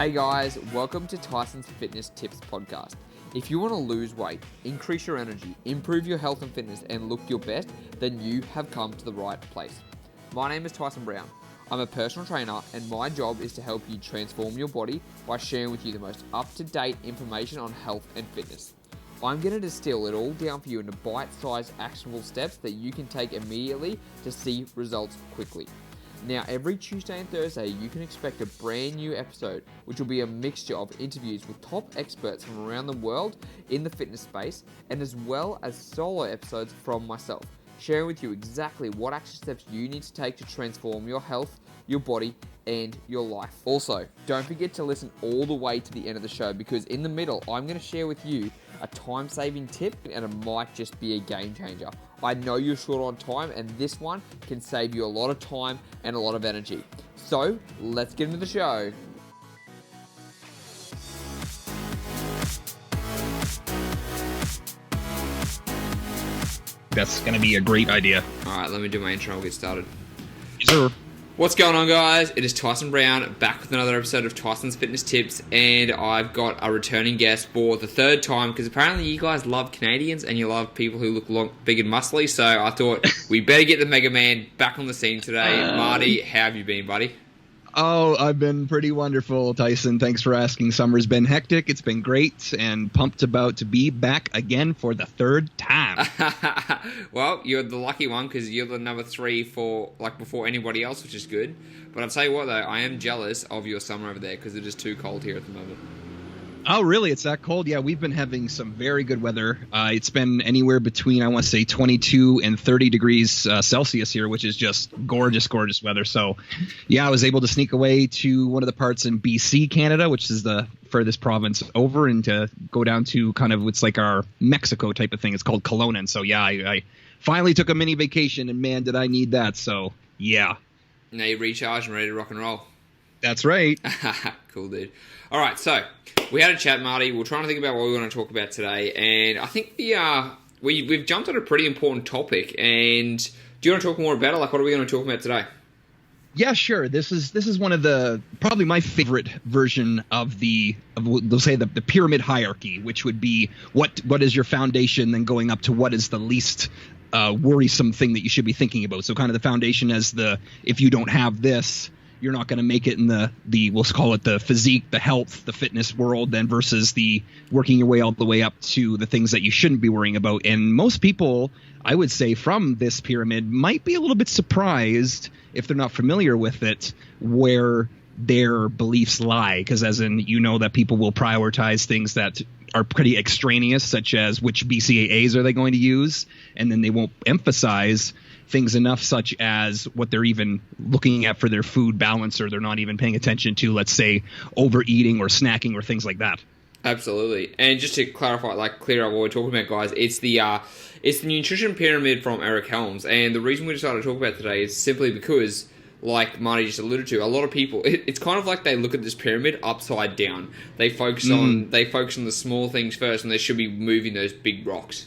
Hey guys, welcome to Tyson's Fitness Tips podcast. If you want to lose weight, increase your energy, improve your health and fitness, and look your best, then you have come to the right place. My name is Tyson Brown. I'm a personal trainer, and my job is to help you transform your body by sharing with you the most up-to-date information on health and fitness. I'm going to distill it all down for you into bite-sized actionable steps that you can take immediately to see results quickly. Now, every Tuesday and Thursday, you can expect a brand new episode, which will be a mixture of interviews with top experts from around the world in the fitness space, and as well as solo episodes from myself, sharing with you exactly what action steps you need to take to transform your health, your body, and your life. Also, don't forget to listen all the way to the end of the show, because in the middle, I'm going to share with you a time-saving tip, and it might just be a game changer. I know you're short on time, and this one can save you a lot of time and a lot of energy. So, let's get into the show. That's going to be a great idea. All right, let me do my intro and we'll get started. Yes, sir. What's going on, guys? It is Tyson Brown, back with another episode of Tyson's Fitness Tips, and I've got a returning guest for the third time, because apparently you guys love Canadians and you love people who look long, big and muscly, so I thought we better get the Mega Man back on the scene today. Marty, how have you been, buddy? Oh, I've been pretty wonderful, Tyson. Thanks for asking. Summer's been hectic. It's been great, and pumped about to be back again for the third time. Well, you're the lucky one, because you're the number 3 before anybody else, which is good. But I'll tell you what, though, I am jealous of your summer over there, because it is too cold here at the moment. Oh, really? It's that cold? Yeah, we've been having some very good weather. It's been anywhere between, I want to say, 22 and 30 degrees Celsius here, which is just gorgeous, gorgeous weather. So, yeah, I was able to sneak away to one of the parts in BC, Canada, which is the furthest province over, and to go down to kind of what's like our Mexico type of thing. It's called Kelowna. So, yeah, I finally took a mini vacation, and man, did I need that. So, yeah. Now you're recharged and ready to rock and roll. That's right. Cool, dude. All right, so we had a chat, Marty. We're trying to think about what we want to talk about today, and I think we've jumped on a pretty important topic. And do you want to talk more about it? Like, what are we going to talk about today? Yeah, sure. This is one of the probably my favorite version of they'll say the pyramid hierarchy, which would be what is your foundation, then going up to what is the least worrisome thing that you should be thinking about. So kind of the foundation as if you don't have this, you're not going to make it in the we'll call it the physique, the health, the fitness world, then versus the working your way all the way up to the things that you shouldn't be worrying about. And most people, I would say, from this pyramid might be a little bit surprised if they're not familiar with it, where their beliefs lie. Because as in, that people will prioritize things that are pretty extraneous, such as which BCAAs are they going to use, and then they won't emphasize things enough such as what they're even looking at for their food balance, or they're not even paying attention to, let's say, overeating or snacking or things like that. Absolutely. And just to clarify, clear up what we're talking about, guys, it's the nutrition pyramid from Eric Helms. And the reason we decided to talk about it today is simply because, like Marty just alluded to, a lot of people, it's kind of like they look at this pyramid upside down. They focus on the small things first, and they should be moving those big rocks.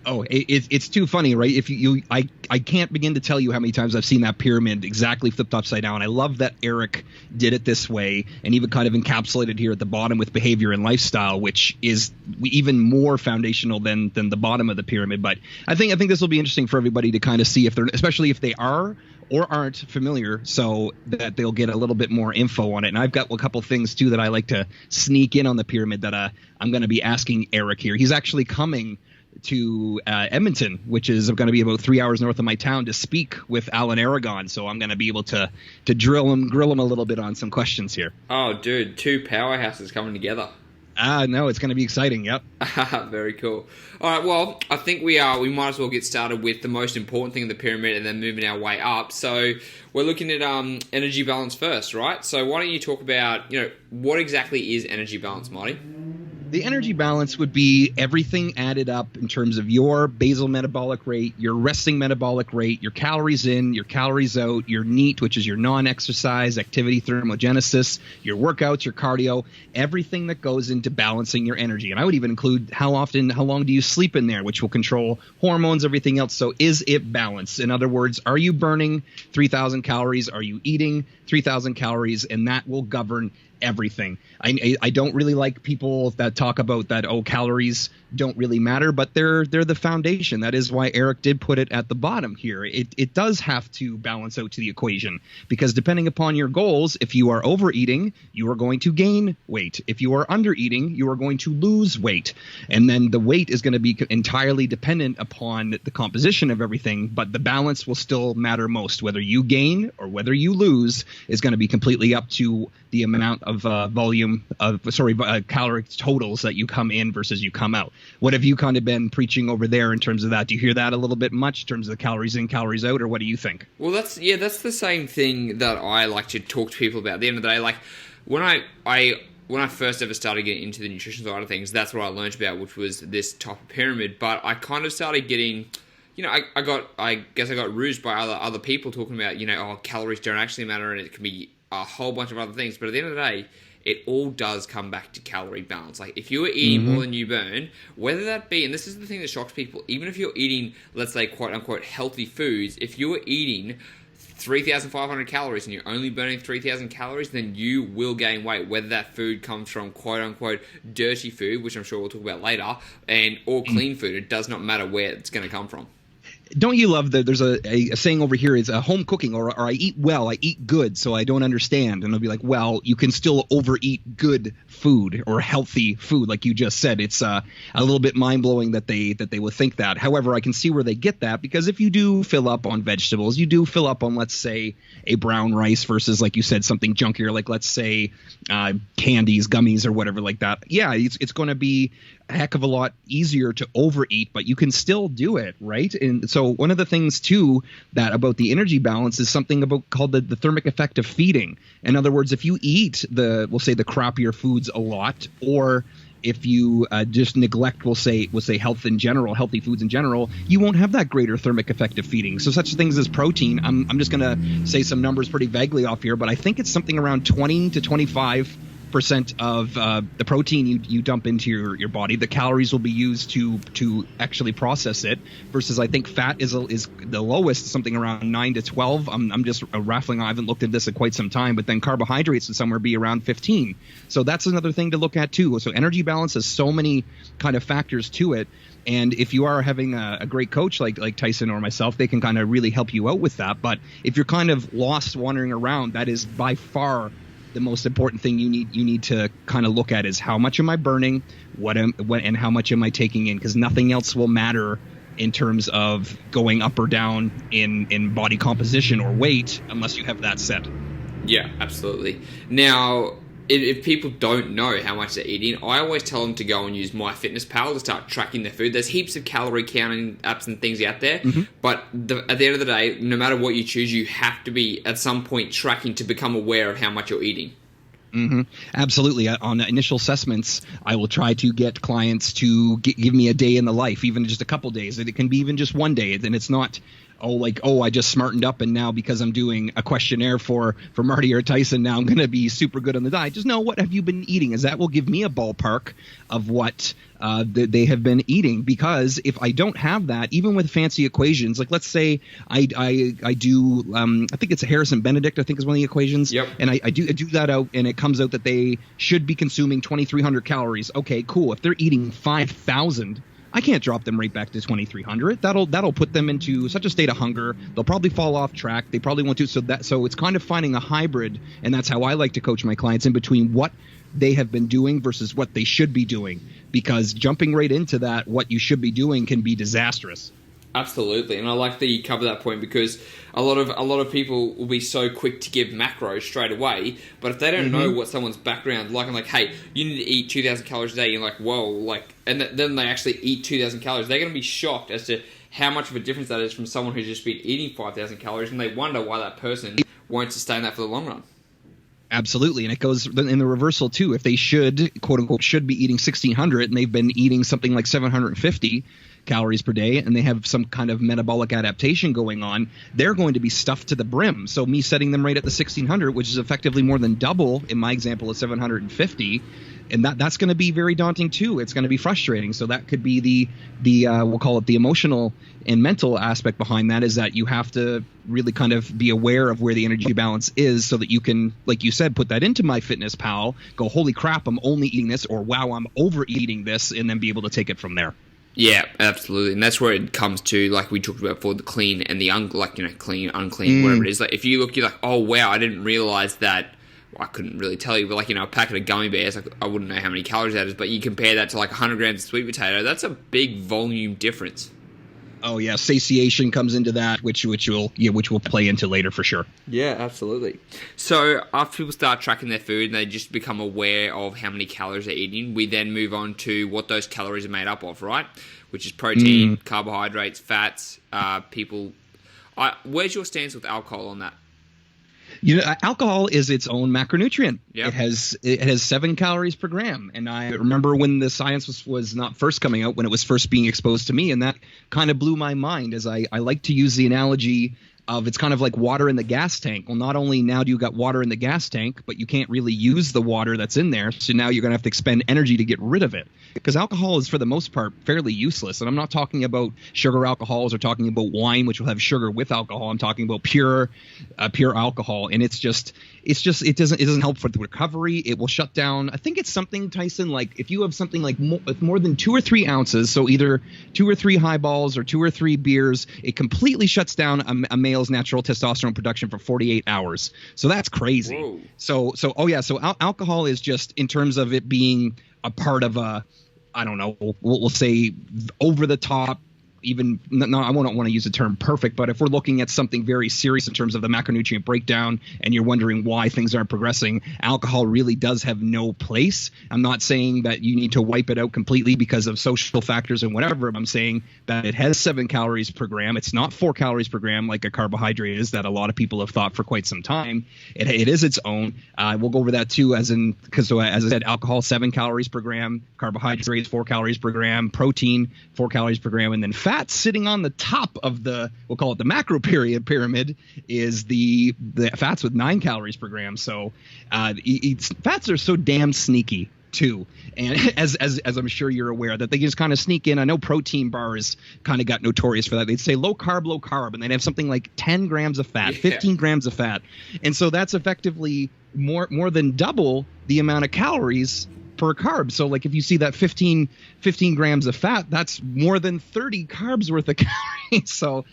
Oh, it's too funny, right? If I can't begin to tell you how many times I've seen that pyramid exactly flipped upside down. I love that Eric did it this way, and even kind of encapsulated here at the bottom with behavior and lifestyle, which is even more foundational than the bottom of the pyramid. But I think this will be interesting for everybody to kind of see, especially if they are or aren't familiar, so that they'll get a little bit more info on it. And I've got a couple things too that I like to sneak in on the pyramid that I'm going to be asking Eric here. He's actually coming to Edmonton, which is going to be about 3 hours north of my town, to speak with Alan Aragon. So I'm going to be able to grill him a little bit on some questions here. Oh, dude, 2 powerhouses coming together. No, it's going to be exciting. Yep. Very cool. All right, well, I think we might as well get started with the most important thing in the pyramid and then moving our way up. So we're looking at energy balance first, right? So why don't you talk about, what exactly is energy balance, Marty? The energy balance would be everything added up in terms of your basal metabolic rate, your resting metabolic rate, your calories in, your calories out, your NEAT, which is your non-exercise activity thermogenesis, your workouts, your cardio, everything that goes into balancing your energy. And I would even include how long do you sleep in there, which will control hormones, everything else. So is it balanced? In other words, are you burning 3,000 calories? Are you eating 3,000 calories? And that will govern everything. I don't really like people that talk about that, oh, calories don't really matter, but they're the foundation. That is why Eric did put it at the bottom here. It does have to balance out to the equation, because depending upon your goals, if you are overeating, you are going to gain weight. If you are undereating, you are going to lose weight. And then the weight is going to be entirely dependent upon the composition of everything, but the balance will still matter most. Whether you gain or whether you lose is going to be completely up to the amount of calorie totals that you come in versus you come out. What have you kind of been preaching over there in terms of that? Do you hear that a little bit much in terms of the calories in, calories out, or what do you think? Well, that's the same thing that I like to talk to people about. At the end of the day, like when I first ever started getting into the nutrition side of things, that's what I learned about, which was this type of pyramid. But I kind of started getting, I guess I got roused by other people talking about, calories don't actually matter, and it can be a whole bunch of other things. But at the end of the day, it all does come back to calorie balance. Like, if you are eating more than you burn, whether that be, and this is the thing that shocks people, even if you're eating, let's say, quote-unquote, healthy foods, if you are eating 3,500 calories and you're only burning 3,000 calories, then you will gain weight, whether that food comes from quote-unquote dirty food, which I'm sure we'll talk about later, or clean food. It does not matter where it's going to come from. Don't you love that there's a saying over here is home cooking, or I eat well, I eat good, so I don't understand. And they'll be like, well, you can still overeat good food or healthy food, like you just said. It's a little bit mind-blowing that they would think that. However, I can see where they get that, because if you do fill up on vegetables, you do fill up on, let's say, a brown rice versus, like you said, something junkier, like let's say candies, gummies, or whatever like that. Yeah, it's going to be a heck of a lot easier to overeat, but you can still do it, right? And so one of the things too that about the energy balance is something called the thermic effect of feeding. In other words, if you eat we'll say the crappier foods a lot, or if you just neglect, we'll say healthy foods in general, you won't have that greater thermic effect of feeding. So such things as protein, I'm just going to say some numbers pretty vaguely off here, but I think it's something around 20 to 25% of the protein you dump into your body. The calories will be used to actually process it, versus I think fat is the lowest, something around 9 to 12. I'm just raffling. I haven't looked at this in quite some time, but then carbohydrates would somewhere be around 15. So that's another thing to look at too. So energy balance has so many kind of factors to it. And if you are having a great coach like Tyson or myself, they can kind of really help you out with that. But if you're kind of lost wandering around, that is by far the most important thing you need to kind of look at is how much am I burning, and how much am I taking in, because nothing else will matter in terms of going up or down in body composition or weight unless you have that set. Yeah, absolutely. Now, if people don't know how much they're eating, I always tell them to go and use MyFitnessPal to start tracking their food. There's heaps of calorie counting apps and things out there, but at the end of the day, no matter what you choose, you have to be at some point tracking to become aware of how much you're eating. Absolutely. On initial assessments, I will try to get clients to give me a day in the life, even just a couple days. It can be even just one day. And it's not, I just smartened up and now because I'm doing a questionnaire for Marty or Tyson, now I'm going to be super good on the diet. Just know, what have you been eating? As that will give me a ballpark of what they have been eating. Because if I don't have that, even with fancy equations, like let's say I do, I think it's a Harrison Benedict, I think is one of the equations. Yep. And I do that out, and it comes out that they should be consuming 2,300 calories. Okay, cool. If they're eating 5,000, I can't drop them right back to 2,300. That'll put them into such a state of hunger. They'll probably fall off track. They probably want to. So it's kind of finding a hybrid, and that's how I like to coach my clients, in between what they have been doing versus what they should be doing. Because jumping right into that, what you should be doing, can be disastrous. Absolutely, and I like that you cover that point, because a lot of people will be so quick to give macros straight away, but if they don't know what someone's background, like I'm like, hey, you need to eat 2,000 calories a day, you're like, whoa, and then they actually eat 2,000 calories, they're going to be shocked as to how much of a difference that is from someone who's just been eating 5,000 calories, and they wonder why that person won't sustain that for the long run. Absolutely, and it goes in the reversal too. If they quote unquote should be eating 1,600 and they've been eating something like 750 calories per day, and they have some kind of metabolic adaptation going on, they're going to be stuffed to the brim. So me setting them right at the 1,600, which is effectively more than double in my example of 750, and that's going to be very daunting too. It's going to be frustrating. So that could be the we'll call it the emotional and mental aspect behind that, is that you have to really kind of be aware of where the energy balance is, so that you can, like you said, put that into MyFitnessPal, go, holy crap, I'm only eating this, or wow, I'm overeating this, and then be able to take it from there. Yeah, absolutely. And that's where it comes to, like we talked about before, the clean and the clean, unclean, whatever it is. Like if you look, you're like, oh wow, I didn't realize that. Well, I couldn't really tell you, but like, a packet of gummy bears, like, I wouldn't know how many calories that is, but you compare that to like 100 grams of sweet potato, that's a big volume difference. Oh yeah, satiation comes into that, which will play into later for sure. Yeah, absolutely. So after people start tracking their food and they just become aware of how many calories they're eating, we then move on to what those calories are made up of, right? Which is protein, carbohydrates, fats. Where's your stance with alcohol on that? Alcohol is its own macronutrient. Yep. It has 7 calories per gram. And I remember when the science was not first coming out, when it was first being exposed to me, and that kind of blew my mind, as I like to use the analogy of, it's kind of like water in the gas tank. Well, not only now do you got water in the gas tank, but you can't really use the water that's in there. So now you're going to have to expend energy to get rid of it, because alcohol is for the most part fairly useless. And I'm not talking about sugar alcohols or talking about wine, which will have sugar with alcohol. I'm talking about pure alcohol. And it doesn't help for the recovery. It will shut down. I think it's something, Tyson, like if you have something like more than 2 or 3 ounces, so either 2 or 3 highballs or 2 or 3 beers, it completely shuts down a male's natural testosterone production for 48 hours. So that's crazy. Whoa. So alcohol is just, in terms of it being a part of I don't know, we'll say over the top, even, no, I won't want to use the term perfect, but if we're looking at something very serious in terms of the macronutrient breakdown and you're wondering why things aren't progressing, alcohol really does have no place. I'm not saying that you need to wipe it out completely because of social factors and whatever. I'm saying that it has 7 calories per gram. It's not 4 calories per gram like a carbohydrate is, that a lot of people have thought for quite some time. It is its own. We'll go over that too, because as I said, alcohol 7 calories per gram, carbohydrates 4 calories per gram, protein 4 calories per gram, and then fat sitting on the top of we'll call it the macro pyramid, is the fats with 9 calories per gram. So fats are so damn sneaky too, and as I'm sure you're aware, that they just kind of sneak in. I know protein bars kind of got notorious for that. They'd say low carb, and they'd have something like 10 grams of fat, 15 grams of fat, and so that's effectively more than double the amount of calories per carb. So like if you see that 15 grams of fat, that's more than 30 carbs worth of calories. So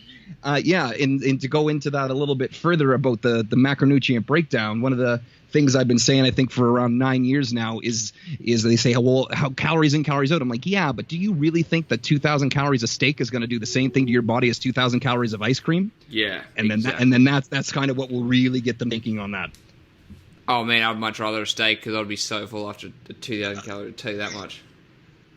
and to go into that a little bit further about the macronutrient breakdown, one of the things I've been saying, I think for around 9 years now, is they say, well, how calories in, calories out. I'm like, yeah, but do you really think that 2,000 calories of steak is going to do the same thing to your body as 2,000 calories of ice cream? Yeah. And exactly. then that's kind of what will really get them thinking on that. Oh man, I'd much rather a steak, because I'd be so full after 2,000 calories, to tell you that much.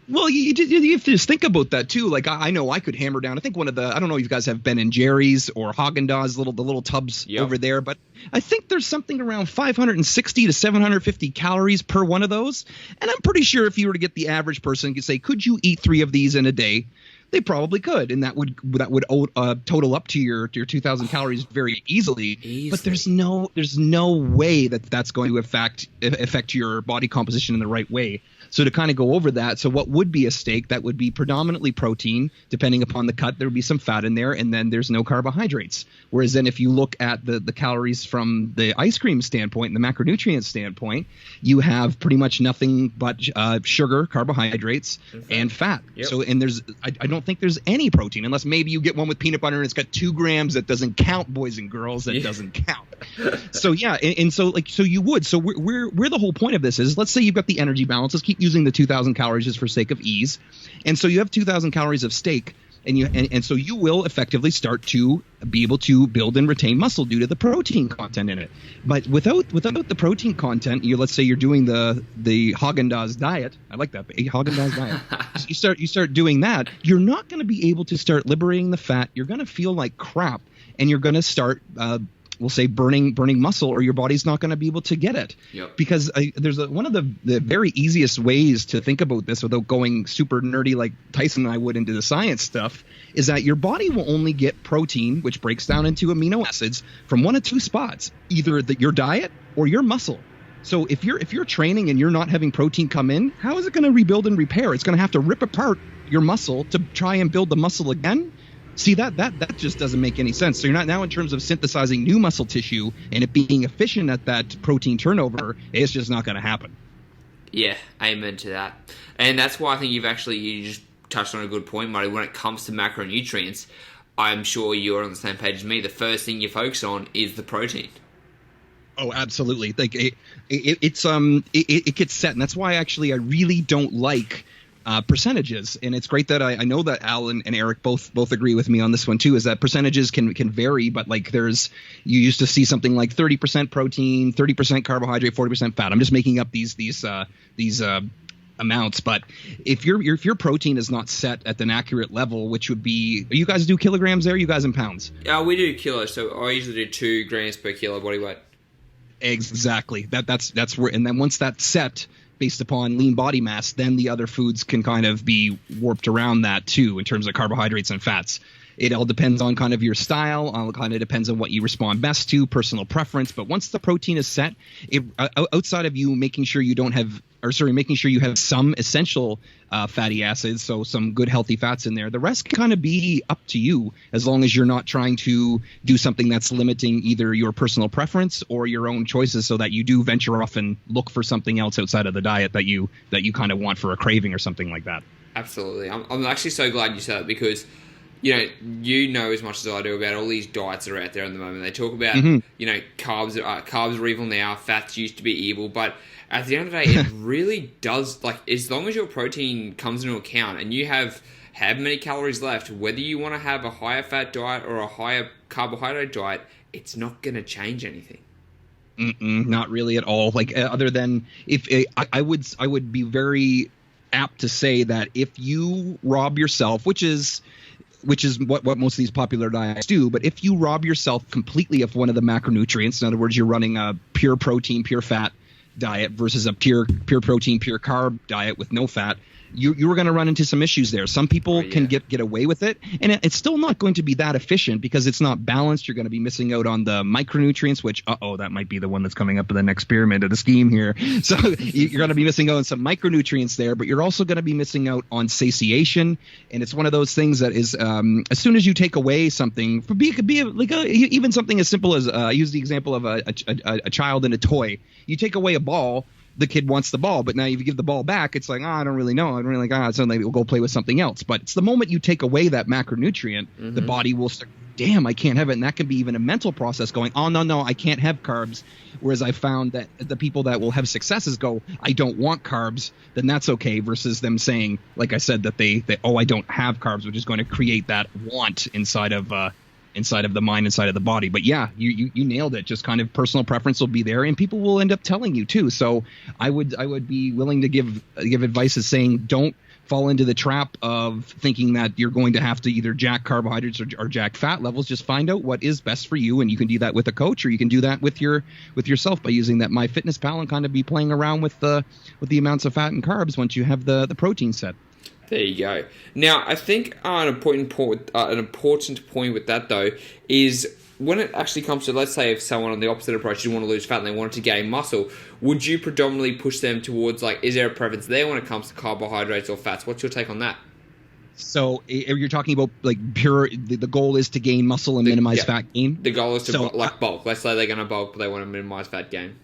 Well, you have to just think about that too. Like I know I could hammer down. I think I don't know if you guys have Ben and Jerry's or Haagen-Dazs, the little tubs over there, but I think there's something around 560 to 750 calories per one of those. And I'm pretty sure if you were to get the average person, you could say, could you eat 3 of these in a day? They probably could, and that would total up to your 2,000 calories very easily. But there's no way that's going to affect your body composition in the right way. So to kind of go over that, so what would be a steak? That would be predominantly protein. Depending upon the cut, there would be some fat in there, and then there's no carbohydrates. Whereas then if you look at the calories from the ice cream standpoint and the macronutrient standpoint, you have pretty much nothing but sugar, carbohydrates, and fat. Yep. So I don't think there's any protein, unless maybe you get one with peanut butter and it's got 2 grams. That doesn't count, boys and girls. That doesn't count. So yeah, and so you would. So where the whole point of this is, let's say you've got the energy balance. Let's keep using the 2,000 calories just for sake of ease. And so you have 2,000 calories of steak, and so you will effectively start to be able to build and retain muscle due to the protein content in it. But without the protein content, let's say you're doing the Haagen-Dazs diet. I like that, Haagen-Dazs diet. You start doing that, you're not going to be able to start liberating the fat. You're going to feel like crap, and you're going to start we'll say burning muscle, or your body's not going to be able to get it. Yep. Because there's one of the very easiest ways to think about this without going super nerdy like Tyson and I would into the science stuff, is that your body will only get protein, which breaks down into amino acids, from 1 of 2 spots, either your diet or your muscle. So if you're training and you're not having protein come in, how is it going to rebuild and repair? It's going to have to rip apart your muscle to try and build the muscle again. See, that just doesn't make any sense. So you're not now in terms of synthesizing new muscle tissue and it being efficient at that protein turnover. It's just not going to happen. Yeah, amen to that. And that's why I think you just touched on a good point, Marty. When it comes to macronutrients, I'm sure you're on the same page as me. The first thing you focus on is the protein. Oh, absolutely. Like it gets set, and that's why actually I really don't like percentages. And it's great that I know that Al and Eric both agree with me on this one too. Is that percentages can vary, but like you used to see something like 30% protein, 30% carbohydrate, 40% fat. I'm just making up these amounts, but if your protein is not set at an accurate level, which would be, you guys do kilograms there, you guys in pounds? We do kilos, so I usually do 2 grams per kilo body weight. Exactly. That's where, and then once that's set based upon lean body mass, then the other foods can kind of be warped around that too in terms of carbohydrates and fats. It all depends on kind of your style, kind of depends on what you respond best to, personal preference. But once the protein is set, outside of you making sure you have some essential fatty acids, so some good healthy fats in there, the rest can kind of be up to you as long as you're not trying to do something that's limiting either your personal preference or your own choices, so that you do venture off and look for something else outside of the diet that you kind of want for a craving or something like that. Absolutely. I'm actually so glad you said it, because you know as much as I do about all these diets that are out there at the moment. They talk about, carbs are evil now, fats used to be evil, but at the end of the day, it really does, like, as long as your protein comes into account and you have many calories left, whether you want to have a higher fat diet or a higher carbohydrate diet, it's not going to change anything. Not really at all. Like, other than I would be very apt to say that if you rob yourself, which is what most of these popular diets do, but if you rob yourself completely of one of the macronutrients, in other words, you're running a pure protein, pure fat diet versus a pure protein, pure carb diet with no fat, you were going to run into some issues there. Some people can get away with it, and it's still not going to be that efficient because it's not balanced. You're going to be missing out on the micronutrients, which, that might be the one that's coming up in the next pyramid of the scheme here. So you're going to be missing out on some micronutrients there, but you're also going to be missing out on satiation. And it's one of those things that is, as soon as you take away something, it could be even something as simple as, I use the example of a child and a toy. You take away a ball, the kid wants the ball, but now if you give the ball back, it's like, I don't really know. I don't really like, so maybe we'll go play with something else. But it's the moment you take away that macronutrient, the body will start, damn, I can't have it. And that can be even a mental process going, oh, no, I can't have carbs. Whereas I found that the people that will have successes go, I don't want carbs, then that's okay, versus them saying, like I said, that they I don't have carbs, which is going to create that want inside of the mind, inside of the body. But yeah, you nailed it. Just kind of personal preference will be there, and people will end up telling you too. So I would be willing to give advice as saying, don't fall into the trap of thinking that you're going to have to either jack carbohydrates or jack fat levels. Just find out what is best for you, and you can do that with a coach, or you can do that with yourself by using that MyFitnessPal and kind of be playing around with the amounts of fat and carbs once you have the protein set. There you go. Now, I think an important point with that, though, is when it actually comes to, let's say, if someone on the opposite approach didn't want to lose fat and they wanted to gain muscle, would you predominantly push them towards, like, is there a preference there when it comes to carbohydrates or fats? What's your take on that? So you're talking about, like, the goal is to gain muscle and minimize fat gain? The goal is to, bulk. Let's say they're going to bulk, but they want to minimize fat gain.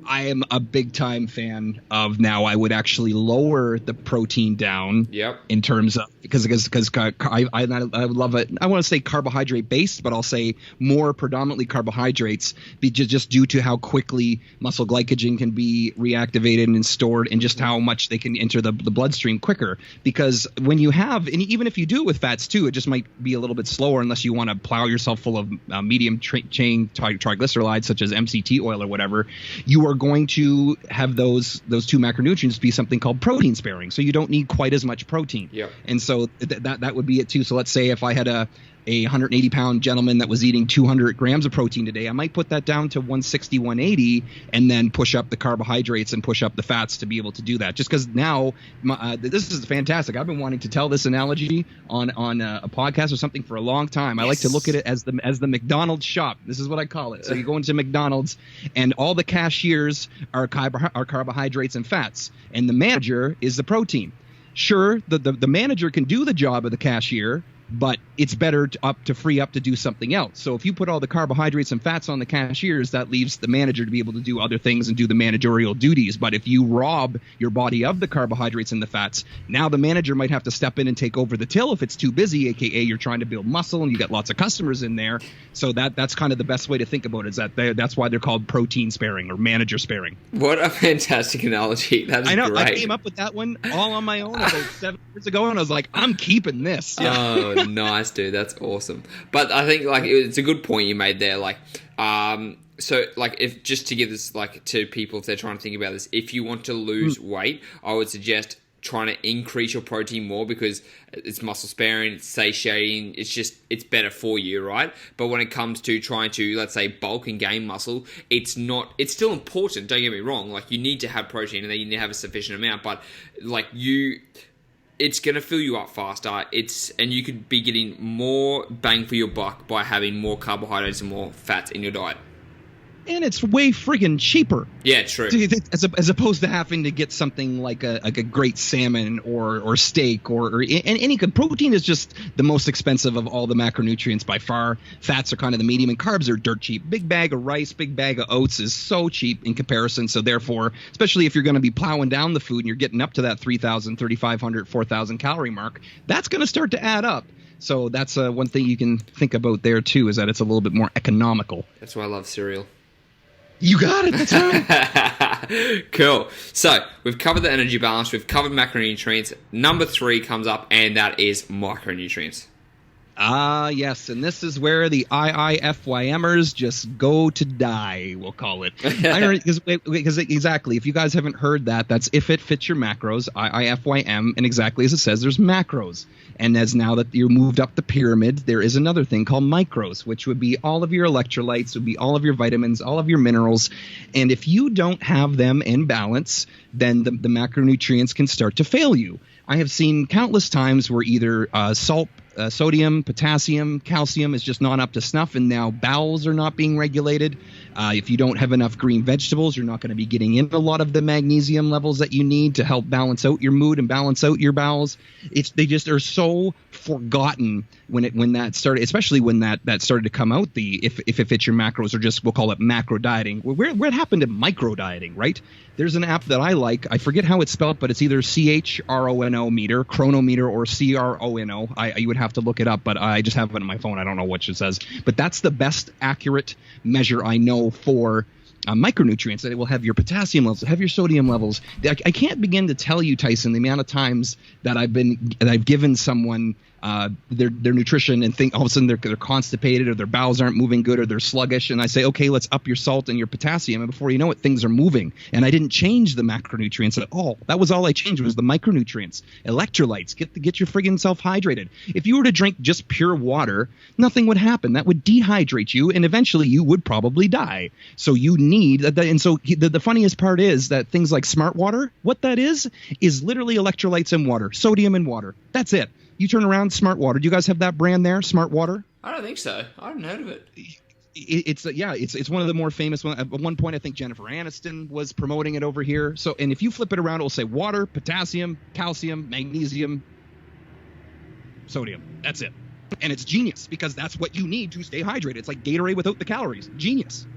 I am a big time fan of, now I would actually lower the protein down. Yep. In terms of, because I love it. I want to say carbohydrate based, but I'll say more predominantly carbohydrates, just due to how quickly muscle glycogen can be reactivated and stored, and just how much they can enter the bloodstream quicker. Because when you have, and even if you do it with fats too, it just might be a little bit slower unless you want to plow yourself full of medium chain triglycerides such as MCT oil or whatever. You are going to have those two macronutrients be something called protein sparing, so you don't need quite as much protein. Yeah. And so that would be it too. So let's say if I had a a 180-pound gentleman that was eating 200 grams of protein today, I might put that down to 160, 180, and then push up the carbohydrates and push up the fats to be able to do that. Just because now, this is fantastic. I've been wanting to tell this analogy on a podcast or something for a long time. I like to look at it as the McDonald's shop. This is what I call it. So you go into McDonald's, and all the cashiers are carbohydrates and fats, and the manager is the protein. Sure, the manager can do the job of the cashier, but it's better to free up to do something else. So if you put all the carbohydrates and fats on the cashiers, that leaves the manager to be able to do other things and do the managerial duties. But if you rob your body of the carbohydrates and the fats, now the manager might have to step in and take over the till if it's too busy, aka you're trying to build muscle and you got lots of customers in there. So that's kind of the best way to think about it, is that's why they're called protein sparing or manager sparing. What a fantastic analogy. That's I know. great. I came up with that one all on my own about 7 years ago, and I was like, I'm keeping this. Oh, nice, dude. That's awesome. But I think like it's a good point you made there. Like, so like if just to give this like to people if they're trying to think about this, if you want to lose weight, I would suggest trying to increase your protein more because it's muscle sparing, it's satiating, it's better for you, right? But when it comes to trying to, let's say, bulk and gain muscle, it's still important, don't get me wrong, like you need to have protein and then you need to have a sufficient amount, but like it's going to fill you up faster, and you could be getting more bang for your buck by having more carbohydrates and more fats in your diet. And it's way friggin' cheaper. Yeah, true. As opposed to having to get something like a great salmon or steak or any protein is just the most expensive of all the macronutrients by far. Fats are kind of the medium, and carbs are dirt cheap. Big bag of rice, big bag of oats is so cheap in comparison. So therefore, especially if you're going to be plowing down the food and you're getting up to that 3,000, 3,500, 4,000 calorie mark, that's going to start to add up. So that's one thing you can think about there too, is that it's a little bit more economical. That's why I love cereal. You got it. That's right. Cool. So we've covered the energy balance. We've covered macronutrients. Number 3 comes up, and that is micronutrients. Yes, and this is where the IIFYMers just go to die, we'll call it. Because exactly, if you guys haven't heard that, that's if it fits your macros, IIFYM, and exactly as it says, there's macros. And as now that you moved up the pyramid, there is another thing called micros, which would be all of your electrolytes, would be all of your vitamins, all of your minerals. And if you don't have them in balance, then the macronutrients can start to fail you. I have seen countless times where either salt, sodium, potassium, calcium is just not up to snuff, and now bowels are not being regulated. If you don't have enough green vegetables, you're not going to be getting in a lot of the magnesium levels that you need to help balance out your mood and balance out your bowels. They just are so forgotten when that started, especially when that started to come out. If it fits your macros, or just we'll call it macro dieting. Where it happened to micro dieting, right? There's an app that I like. I forget how it's spelled, but it's either CHRONO meter, chronometer, or CRONO. You would have to look it up, but I just have it on my phone. I don't know what it says. But that's the best accurate measure I know for micronutrients. That it will have your potassium levels, have your sodium levels. I can't begin to tell you, Tyson, the amount of times that I've given someone their nutrition and think all of a sudden they're constipated, or their bowels aren't moving good, or they're sluggish, and I say, okay, let's up your salt and your potassium, and before you know it, things are moving. And I didn't change the macronutrients at all. That was all I changed, was the micronutrients, electrolytes. Get your friggin' self hydrated. If you were to drink just pure water, nothing would happen. That would dehydrate you, and eventually you would probably die. So you need that. And so the funniest part is that things like smart water, what that is literally electrolytes in water, sodium in water. That's it. You turn around, Smart Water. Do you guys have that brand there, Smart Water? I don't think so. I haven't heard of it. It's one of the more famous ones. At one point, I think Jennifer Aniston was promoting it over here. So, and if you flip it around, it will say water, potassium, calcium, magnesium, sodium. That's it. And it's genius, because that's what you need to stay hydrated. It's like Gatorade without the calories. Genius.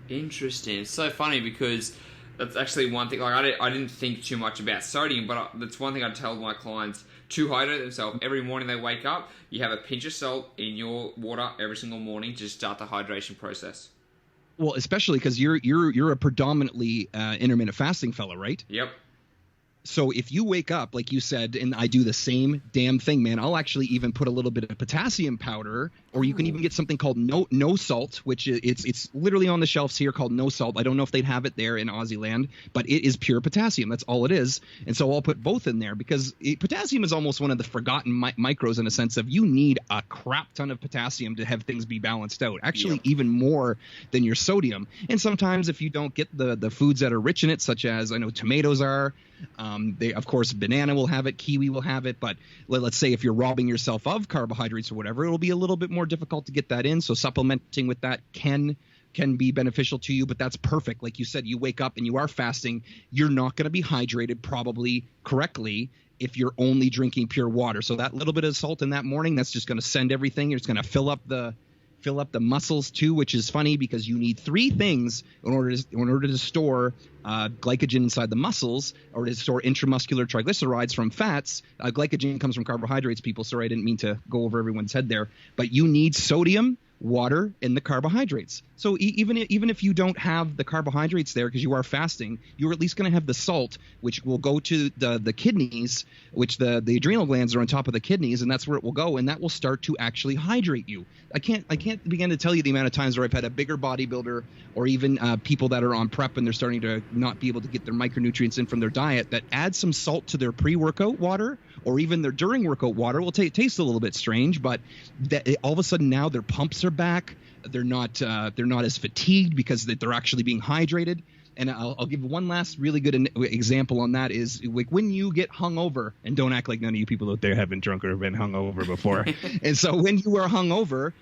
Interesting. It's so funny because that's actually one thing. Like I didn't think too much about sodium, but that's one thing I tell my clients to hydrate themselves. Every morning they wake up, you have a pinch of salt in your water every single morning to start the hydration process. Well, especially because you're a predominantly intermittent fasting fella, right? Yep. So if you wake up, like you said, and I do the same damn thing, man, I'll actually even put a little bit of potassium powder Or you can even get something called no salt, which it's literally on the shelves here called no salt. I don't know if they'd have it there in Aussie land, but it is pure potassium. That's all it is. And so I'll put both in there because potassium is almost one of the forgotten micros in a sense of you need a crap ton of potassium to have things be balanced out. Actually, even more than your sodium. And sometimes if you don't get the foods that are rich in it, such as I know tomatoes are, they of course banana will have it, kiwi will have it, but let's say if you're robbing yourself of carbohydrates or whatever, it'll be a little bit more difficult to get that in. So supplementing with that can be beneficial to you, but that's perfect. Like you said, you wake up and you are fasting, you're not going to be hydrated probably correctly if you're only drinking pure water. So that little bit of salt in that morning, that's just going to send everything. It's going to fill up the muscles too, which is funny because you need three things in order to store glycogen inside the muscles, or to store intramuscular triglycerides from fats. Glycogen comes from carbohydrates, people. Sorry, I didn't mean to go over everyone's head there. But you need sodium, water, and the carbohydrates. So even if you don't have the carbohydrates there because you are fasting, you're at least going to have the salt, which will go to the kidneys, which the adrenal glands are on top of the kidneys, and that's where it will go, and that will start to actually hydrate you. I can't begin to tell you the amount of times where I've had a bigger bodybuilder or even people that are on prep and they're starting to not be able to get their micronutrients in from their diet that add some salt to their pre-workout water or even their during workout water. Will taste a little bit strange, but all of a sudden now their pumps are back. They're not as fatigued because they're actually being hydrated. And I'll give one last really good example on that is like when you get hungover, and don't act like none of you people out there haven't drunk or been hungover before. And so when you are hungover,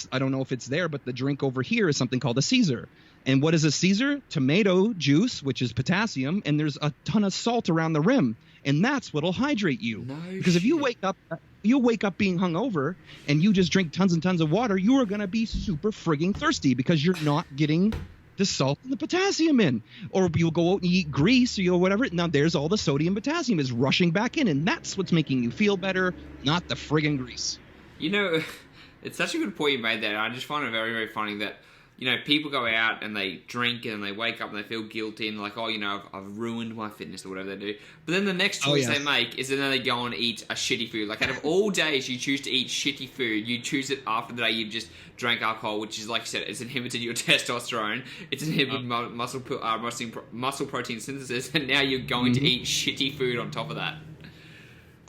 I don't know if it's there, but the drink over here is something called a Caesar. And what is a Caesar? Tomato juice, which is potassium, and there's a ton of salt around the rim. And that's what'll hydrate you. Because if you wake up being hungover and you just drink tons and tons of water, you are going to be super frigging thirsty because you're not getting the salt and the potassium in. Or you'll go out and eat grease or whatever. Now there's all the sodium potassium is rushing back in, and that's what's making you feel better, not the friggin' grease. It's such a good point you made there. I just find it very, very funny that people go out and they drink and they wake up and they feel guilty and like, I've ruined my fitness or whatever they do. But then the next choice they make is then they go and eat a shitty food. Like out of all days you choose to eat shitty food, you choose it after the day you've just drank alcohol, which is, like you said, it's inhibited your testosterone, it's inhibited muscle protein synthesis, and now you're going to eat shitty food on top of that.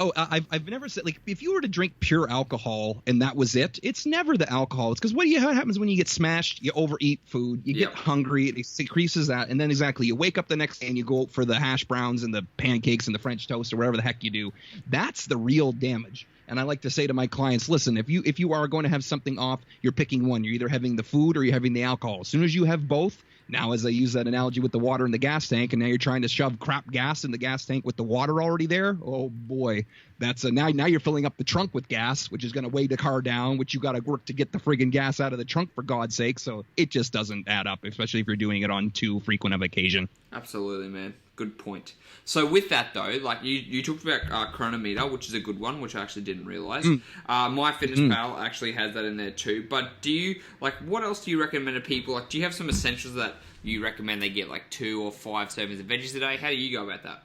Oh, I've never said, like, if you were to drink pure alcohol and that was it, it's never the alcohol. It's because what happens when you get smashed, you overeat food, you get hungry, it increases that, and then you wake up the next day and you go out for the hash browns and the pancakes and the French toast or whatever the heck you do. That's the real damage. And I like to say to my clients, listen, if you are going to have something off, you're picking one. You're either having the food or you're having the alcohol. As soon as you have both, now as I use that analogy with the water in the gas tank, and now you're trying to shove crap gas in the gas tank with the water already there, oh boy, that's now you're filling up the trunk with gas, which is going to weigh the car down, which you got to work to get the friggin' gas out of the trunk, for God's sake. So it just doesn't add up, especially if you're doing it on too frequent of occasion. Absolutely, man. Good point. So with that though, like you talked about Chronometer, which is a good one, which I actually didn't realize. MyFitnessPal actually has that in there too. But do you, like, what else do you recommend to people? Like, do you have some essentials that you recommend they get, like 2 or 5 servings of veggies a day? How do you go about that?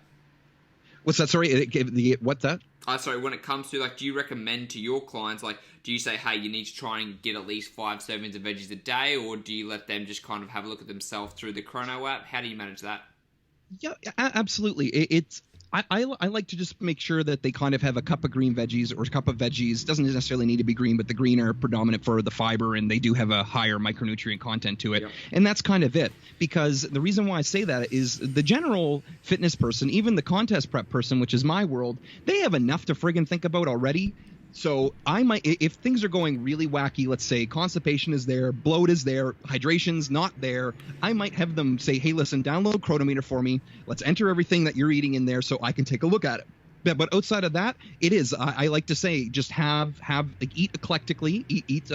What's that? Sorry, what's that? Sorry, when it comes to, like, do you recommend to your clients, like, do you say, hey, you need to try and get at least 5 servings of veggies a day, or do you let them just kind of have a look at themselves through the Chrono app? How do you manage that? Yeah, absolutely. I like to just make sure that they kind of have a cup of green veggies or a cup of veggies. Doesn't necessarily need to be green, but the green are predominant for the fiber, and they do have a higher micronutrient content to it. Yep. And that's kind of it. Because the reason why I say that is the general fitness person, even the contest prep person, which is my world, they have enough to friggin' think about already. So I might, if things are going really wacky, let's say constipation is there, bloat is there, hydration's not there, I might have them say, hey, listen, download Chronometer for me. Let's enter everything that you're eating in there so I can take a look at it. But outside of that, it is, I like to say, just eat eclectically, eat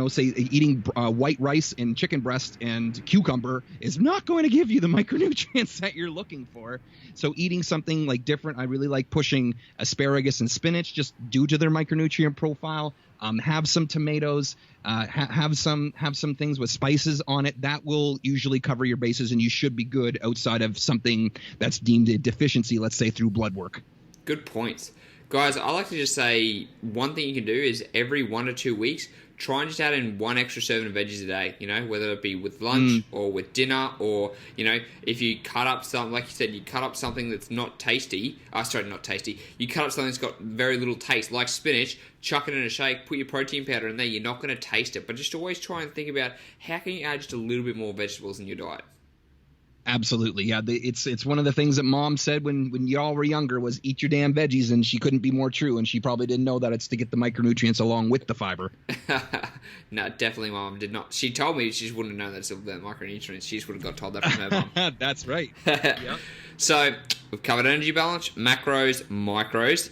say eating white rice and chicken breast and cucumber is not going to give you the micronutrients that you're looking for. So eating something like different, I really like pushing asparagus and spinach just due to their micronutrient profile. Have some tomatoes, have some things with spices on it. That will usually cover your bases, and you should be good outside of something that's deemed a deficiency, let's say through blood work. Good points. Guys, I like to just say one thing you can do is every 1 to 2 weeks, try and just add in one extra serving of veggies a day, whether it be with lunch or with dinner, or, if you cut up something, like you said, you cut up something that's not tasty, not tasty, you cut up something that's got very little taste, like spinach, chuck it in a shake, put your protein powder in there, you're not going to taste it, but just always try and think about how can you add just a little bit more vegetables in your diet. Absolutely. Yeah. It's one of the things that Mom said when y'all were younger was eat your damn veggies, and she couldn't be more true. And she probably didn't know that it's to get the micronutrients along with the fiber. No, definitely Mom did not. She told me she just wouldn't have known that it's about micronutrients. She just would have got told that from her mom. That's right. Yep. So we've covered energy balance, macros, micros,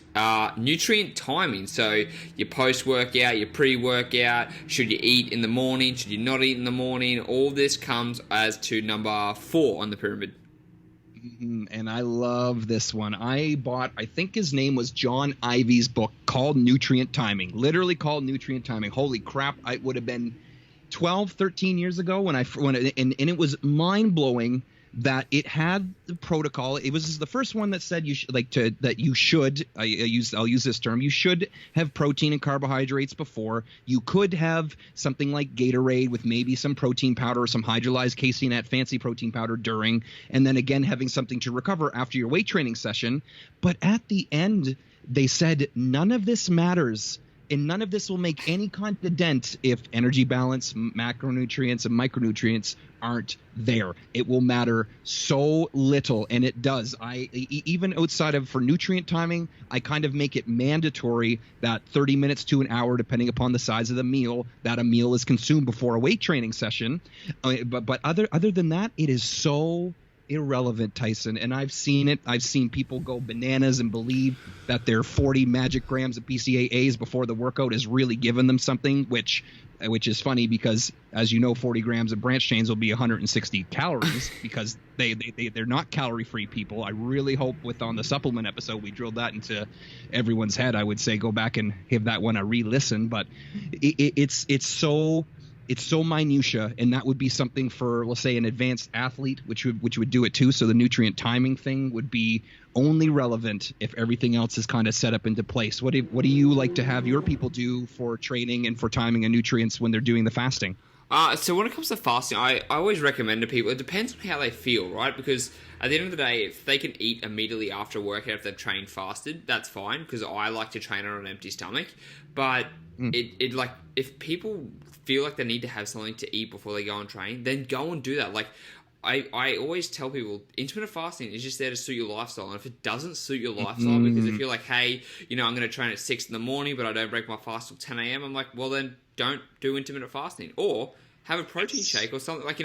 nutrient timing. So your post-workout, your pre-workout, should you eat in the morning, should you not eat in the morning? All this comes as to number 4 on the pyramid. And I love this one. I think his name was John Ivey's book called Nutrient Timing, literally called Nutrient Timing. Holy crap. I would have been 12, 13 years ago and it was mind-blowing that it had the protocol. It was the first one that said you should I'll use this term, you should have protein and carbohydrates before. You could have something like Gatorade with maybe some protein powder or some hydrolyzed casein at fancy protein powder during, and then again having something to recover after your weight training session. But at the end they said none of this matters. And none of this will make any kind of dent if energy balance, macronutrients, and micronutrients aren't there. It will matter so little, and it does. Even outside of for nutrient timing, I kind of make it mandatory that 30 minutes to an hour, depending upon the size of the meal, that a meal is consumed before a weight training session. But other than that, it is so irrelevant, Tyson, and I've seen it. I've seen people go bananas and believe that their 40 magic grams of BCAAs before the workout is really giving them something, which is funny because, as you know, 40 grams of branch chains will be 160 calories because they're not calorie-free people. I really hope on the supplement episode we drilled that into everyone's head. I would say go back and give that one a re-listen, but it's so minutia, and that would be something for, let's say, an advanced athlete, which would do it too. So the nutrient timing thing would be only relevant if everything else is kind of set up into place. What do you like to have your people do for training and for timing and nutrients when they're doing the fasting? So when it comes to fasting, I always recommend to people, it depends on how they feel, right? Because at the end of the day, if they can eat immediately after a workout, if they've trained fasted, that's fine, because I like to train on an empty stomach. But if people feel like they need to have something to eat before they go and train, then go and do that. Like, I always tell people, intermittent fasting is just there to suit your lifestyle. And if it doesn't suit your lifestyle, because if you're like, hey, I'm going to train at 6 in the morning, but I don't break my fast till 10 a.m., I'm like, well, then don't do intermittent fasting. Or have a protein shake or something. Like,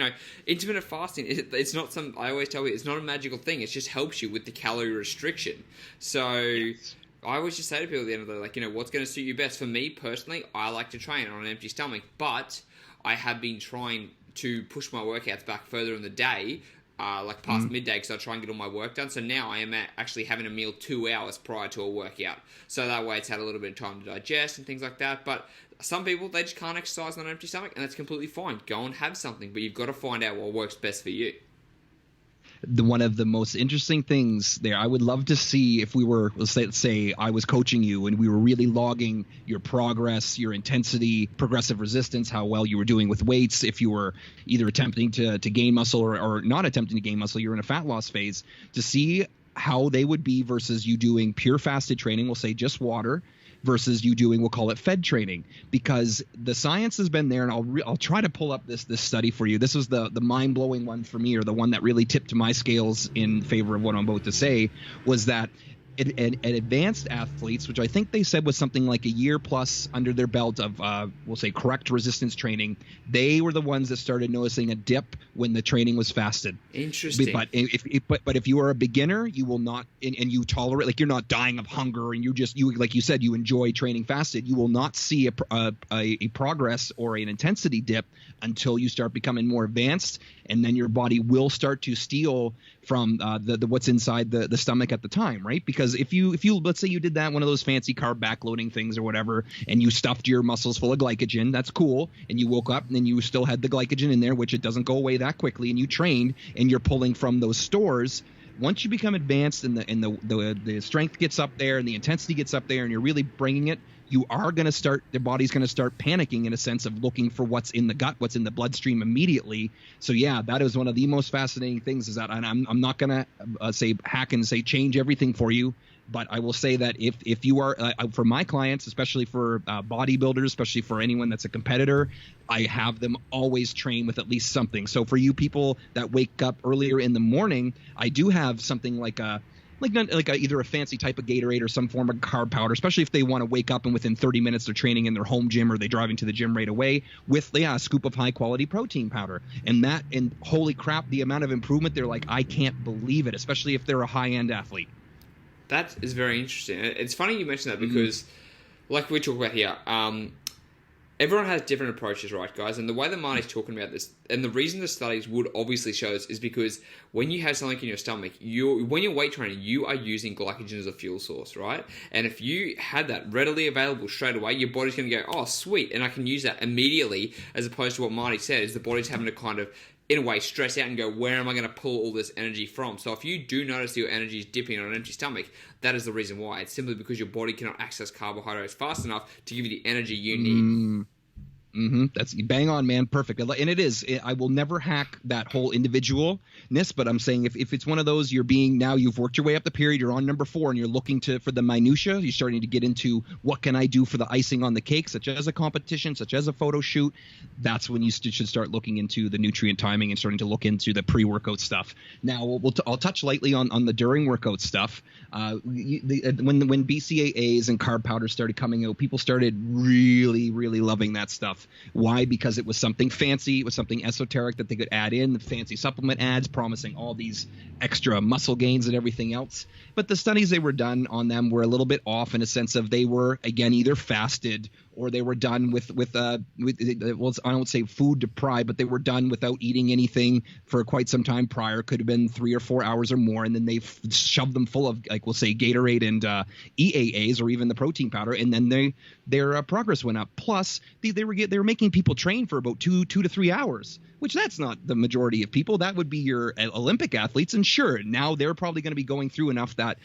intermittent fasting, it's not I always tell you, it's not a magical thing. It just helps you with the calorie restriction. So yes. I always just say to people at the end of the day, what's going to suit you best? For me, personally, I like to train on an empty stomach, but I have been trying to push my workouts back further in the day, like past midday, because I try and get all my work done. So now I am actually having a meal 2 hours prior to a workout. So that way it's had a little bit of time to digest and things like that. But some people, they just can't exercise on an empty stomach, and that's completely fine. Go and have something, but you've got to find out what works best for you. One of the most interesting things there, I would love to see if we were, let's say I was coaching you and we were really logging your progress, your intensity, progressive resistance, how well you were doing with weights, if you were either attempting to gain muscle or not attempting to gain muscle, you're in a fat loss phase, to see how they would be versus you doing pure fasted training, we'll say just water, versus you doing, we'll call it fed training, because the science has been there, and I'll try to pull up this study for you. This was the mind-blowing one for me, or the one that really tipped my scales in favor of what I'm about to say, was that advanced athletes, which I think they said was something like a year plus under their belt of, we'll say, correct resistance training, they were the ones that started noticing a dip when the training was fasted. Interesting. But if you are a beginner, you will not, and you tolerate, like you're not dying of hunger, and you like you said, you enjoy training fasted, you will not see a progress or an intensity dip until you start becoming more advanced, and then your body will start to steal from the what's inside the stomach at the time, right? Because if you let's say you did that, one of those fancy carb backloading things or whatever, and you stuffed your muscles full of glycogen, that's cool, and you woke up and then you still had the glycogen in there, which it doesn't go away that quickly, and you trained and you're pulling from those stores, once you become advanced and the strength gets up there and the intensity gets up there and you're really bringing it, you are going to start, the body's going to start panicking in a sense of looking for what's in the gut, what's in the bloodstream immediately. So yeah, that is one of the most fascinating things, is that, and I'm not going to say hack and say change everything for you, but I will say that if you are, for my clients, especially for bodybuilders, especially for anyone that's a competitor, I have them always train with at least something. So for you people that wake up earlier in the morning, I do have something like either a fancy type of Gatorade or some form of carb powder, especially if they want to wake up and within 30 minutes they're training in their home gym or they driving to the gym right away, with a scoop of high quality protein powder. And holy crap, the amount of improvement, they're like, I can't believe it, especially if they're a high end athlete. That is very interesting. It's funny you mention that because, like we talk about here, everyone has different approaches, right, guys? And the way that Marty's talking about this, and the reason the studies would obviously show this, is because when you have something in your stomach, when you're weight training, you are using glycogen as a fuel source, right? And if you had that readily available straight away, your body's going to go, oh, sweet, and I can use that immediately, as opposed to what Marty said, is the body's having to kind of, in a way, stress out and go, where am I going to pull all this energy from? So if you do notice that your energy is dipping on an empty stomach, that is the reason why. It's simply because your body cannot access carbohydrates fast enough to give you the energy you need. That's bang on, man. Perfect. And it is. I will never hack that whole individualness, but I'm saying if it's one of those, you've worked your way up the period, you're on number 4, and you're looking for the minutia, you're starting to get into what can I do for the icing on the cake, such as a competition, such as a photo shoot. That's when you should start looking into the nutrient timing and starting to look into the pre-workout stuff. Now, I'll touch lightly on the during workout stuff. When BCAAs and carb powders started coming out, people started really, really loving that stuff. Why? Because it was something fancy, it was something esoteric that they could add in, the fancy supplement ads promising all these extra muscle gains and everything else. But the studies they were done on them were a little bit off, in a sense of they were, again, either fasted or they were done with I don't say food deprived, but they were done without eating anything for quite some time prior. Could have been 3 or 4 hours or more, and then they shoved them full of, like, we'll say Gatorade and EAAs or even the protein powder, and then their progress went up. Plus, they were making people train for about 2 to 3 hours, which that's not the majority of people. That would be your Olympic athletes, and sure, now they're probably going to be going through enough that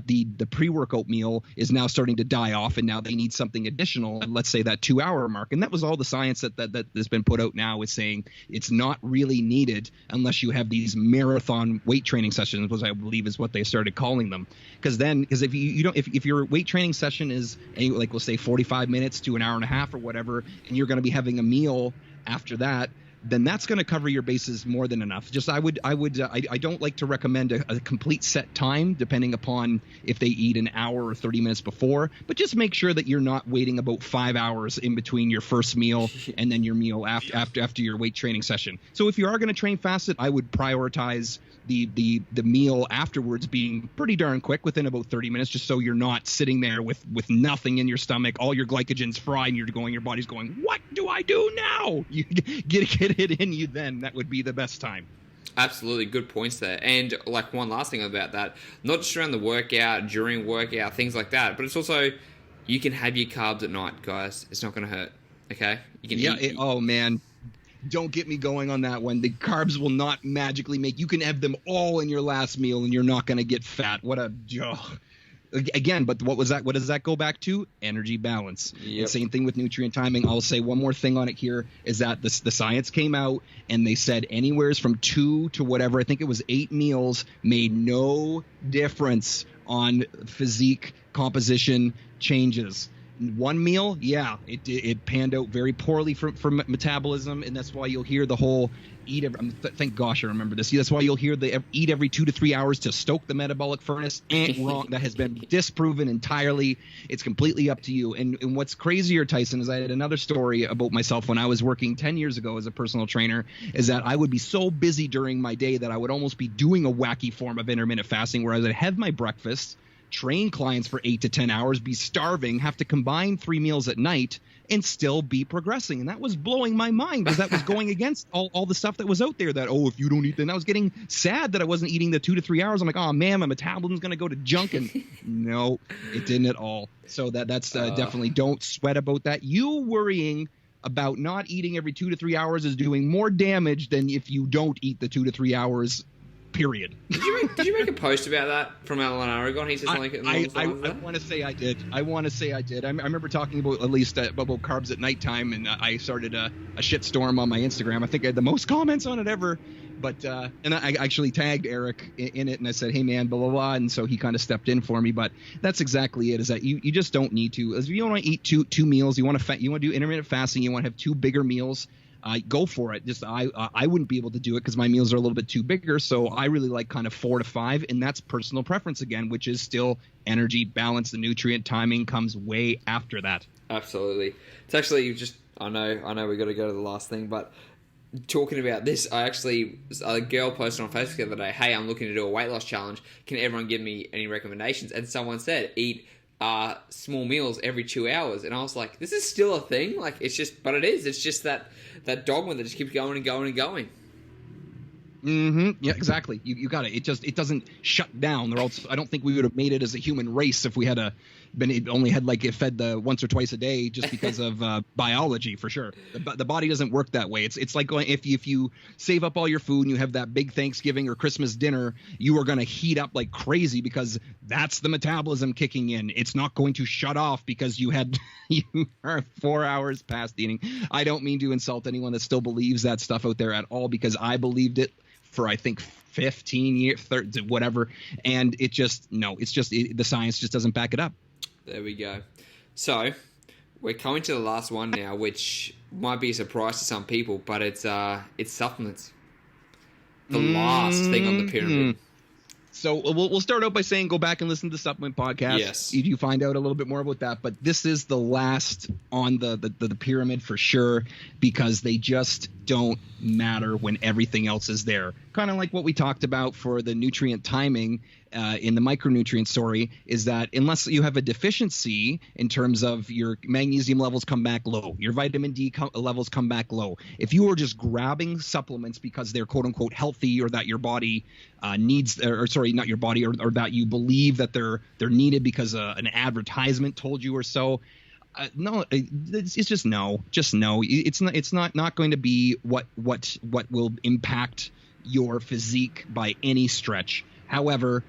the pre-workout meal is now starting to die off, and now they need something additional, let's say that 2-hour mark. And that was all the science that has been put out now, is saying it's not really needed unless you have these marathon weight training sessions, which I believe is what they started calling them. Because if your weight training session is, like, we'll say 45 minutes to an hour and a half or whatever, and you're going to be having a meal after that, then that's going to cover your bases more than enough. Just I don't like to recommend a complete set time, depending upon if they eat an hour or 30 minutes before, but just make sure that you're not waiting about 5 hours in between your first meal and then your meal after your weight training session. So if you are going to train fasted, I would prioritize the meal afterwards being pretty darn quick, within about 30 minutes, just so you're not sitting there with nothing in your stomach, all your glycogen's fried, and your body's going, what do I do now? You get it in you then. That would be the best time. Absolutely, good points there. And like one last thing about that, not just around the workout, during workout, things like that, but it's also, you can have your carbs at night, guys. It's not going to hurt. Okay, you can eat. Oh man, don't get me going on that one. The carbs will not magically you can have them all in your last meal and you're not going to get fat. Again, but what was that? What does that go back to? Energy balance. Yep. The same thing with nutrient timing. I'll say one more thing on it here, is that the science came out and they said anywhere from 2 to whatever, I think it was 8 meals, made no difference on physique composition changes. One meal, yeah, it panned out very poorly for metabolism, and that's why you'll hear the whole thank gosh I remember this. That's why you'll hear the eat every 2 to 3 hours to stoke the metabolic furnace. Wrong. That has been disproven entirely. It's completely up to you. And what's crazier, Tyson, is I had another story about myself when I was working 10 years ago as a personal trainer, is that I would be so busy during my day that I would almost be doing a wacky form of intermittent fasting, where I would have my breakfast, train clients for 8 to 10 hours, be starving, have to combine 3 meals at night, and still be progressing. And that was blowing my mind, because that was going against all the stuff that was out there, that, if you don't eat, then I was getting sad that I wasn't eating the 2 to 3 hours. I'm like, oh man, my metabolism's going to go to junk. And no, it didn't at all. So that's definitely, don't sweat about that. You worrying about not eating every 2 to 3 hours is doing more damage than if you don't eat the 2 to 3 hours period. Did you make a post about that from Alan Aragon? He said something I want to say I did. I remember talking about at least about carbs at nighttime, and I started a shitstorm on my Instagram. I think I had the most comments on it ever. But and I actually tagged Eric in it, and I said, "Hey man, blah blah blah," and so he kind of stepped in for me. But that's exactly it. Is that you just don't need to. If you want to eat two meals, you want to do intermittent fasting, you want to have 2 bigger meals. Go for it. Just I wouldn't be able to do it because my meals are a little bit too bigger. So I really like kind of 4 to 5, and that's personal preference again, which is still energy, balance, the nutrient timing comes way after that. Absolutely. It's actually just I know we got to go to the last thing, but talking about this, a girl posted on Facebook the other day, "Hey, I'm looking to do a weight loss challenge. Can everyone give me any recommendations?" And someone said, "Eat small meals every 2 hours." And I was like, this is still a thing? Like, it's just, but it is. It's just that dogma that just keeps going and going and going. Mm-hmm. Yeah, exactly. You got it. It doesn't shut down. I don't think we would have made it as a human race if we had fed the once or twice a day just because of biology, for sure. The body doesn't work that way. It's like going, if you save up all your food and you have that big Thanksgiving or Christmas dinner, you are going to heat up like crazy because that's the metabolism kicking in. It's not going to shut off because you are 4 hours past eating. I don't mean to insult anyone that still believes that stuff out there at all, because I believed it for I think 15 years, 30, whatever, and the science just doesn't back it up. There we go. So we're coming to the last one now, which might be a surprise to some people, but it's supplements. The last thing on the pyramid. So we'll start out by saying go back and listen to the supplement podcast. Yes. You find out a little bit more about that. But this is the last on the pyramid for sure, because they just don't matter when everything else is there. Kind of like what we talked about for the nutrient timing in the micronutrient story, is that unless you have a deficiency in terms of your magnesium levels come back low, your vitamin D levels come back low. If you are just grabbing supplements because they're quote unquote healthy, or that your body needs, or sorry, not your body, or that you believe that they're needed because an advertisement told you or so. No, it's just no. It's not going to be what will impact your physique by any stretch. However,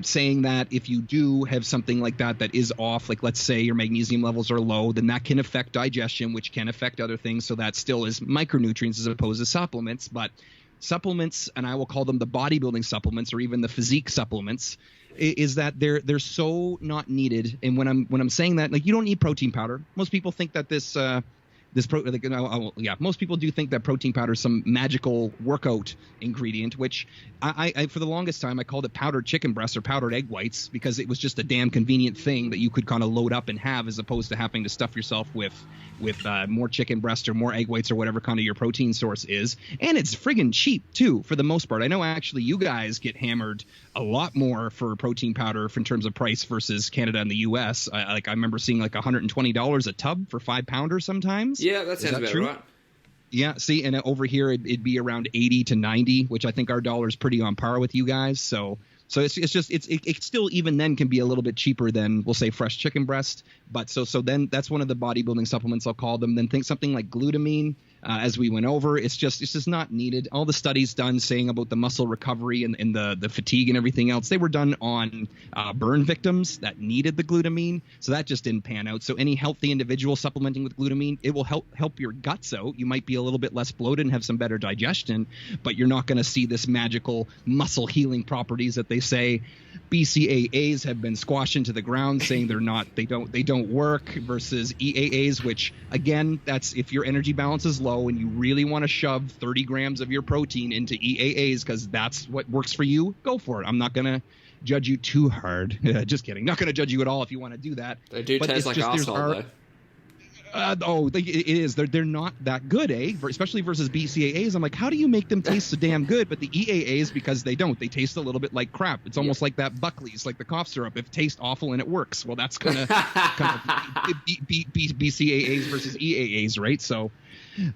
saying that if you do have something like that is off, like let's say your magnesium levels are low, then that can affect digestion, which can affect other things. So that still is micronutrients as opposed to supplements. But supplements, and I will call them the bodybuilding supplements or even the physique supplements, is that they're so not needed. And when I'm saying that, like, you don't need protein powder. Most people think that most people do think that protein powder is some magical workout ingredient, which I for the longest time I called it powdered chicken breasts or powdered egg whites, because it was just a damn convenient thing that you could kind of load up and have, as opposed to having to stuff yourself with more chicken breast or more egg whites or whatever kind of your protein source is. And it's friggin' cheap too, for the most part. I know actually you guys get hammered a lot more for protein powder in terms of price versus Canada and the US. I remember seeing like $120 a tub for 5-pounder sometimes. Yeah, that sounds about right. Yeah, see, and over here it'd be around 80 to 90, which I think our dollar is pretty on par with you guys. So it still even then can be a little bit cheaper than, we'll say, fresh chicken breast. But so then that's one of the bodybuilding supplements, I'll call them. Then think something like glutamine. As we went over, it's just not needed. All the studies done saying about the muscle recovery and the fatigue and everything else, they were done on burn victims that needed the glutamine, so that just didn't pan out. So any healthy individual supplementing with glutamine, it will help your guts out. You might be a little bit less bloated and have some better digestion, but you're not going to see this magical muscle healing properties that they say. BCAAs have been squashed into the ground, saying they don't work, versus EAAs, which again, that's if your energy balance is low and you really want to shove 30 grams of your protein into EAAs because that's what works for you, go for it. I'm not going to judge you too hard. Just kidding. Not going to judge you at all if you want to do that. They do taste like arsehole, though. It is. They're not that good, especially versus BCAAs. I'm like, how do you make them taste so damn good? But the EAAs, because they don't. They taste a little bit like crap. It's almost like that Buckley's, like the cough syrup. It tastes awful and it works. Well, that's kind of BCAAs versus EAAs, right? So,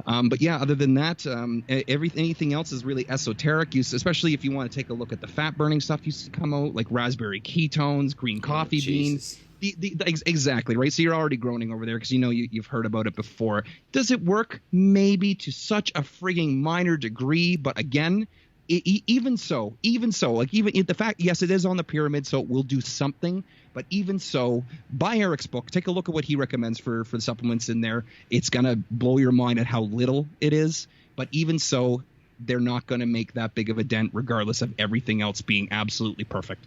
but yeah, other than that, anything else is really esoteric. Especially if you want to take a look at the fat burning stuff used to come out, like raspberry ketones, green coffee beans. Exactly, right? So you're already groaning over there because you've heard about it before. Does it work? Maybe to such a frigging minor degree, but again, Even so, like even the fact, yes, it is on the pyramid, so it will do something. But even so, buy Eric's book. Take a look at what he recommends for the supplements in there. It's gonna blow your mind at how little it is. But even so, they're not gonna make that big of a dent, regardless of everything else being absolutely perfect.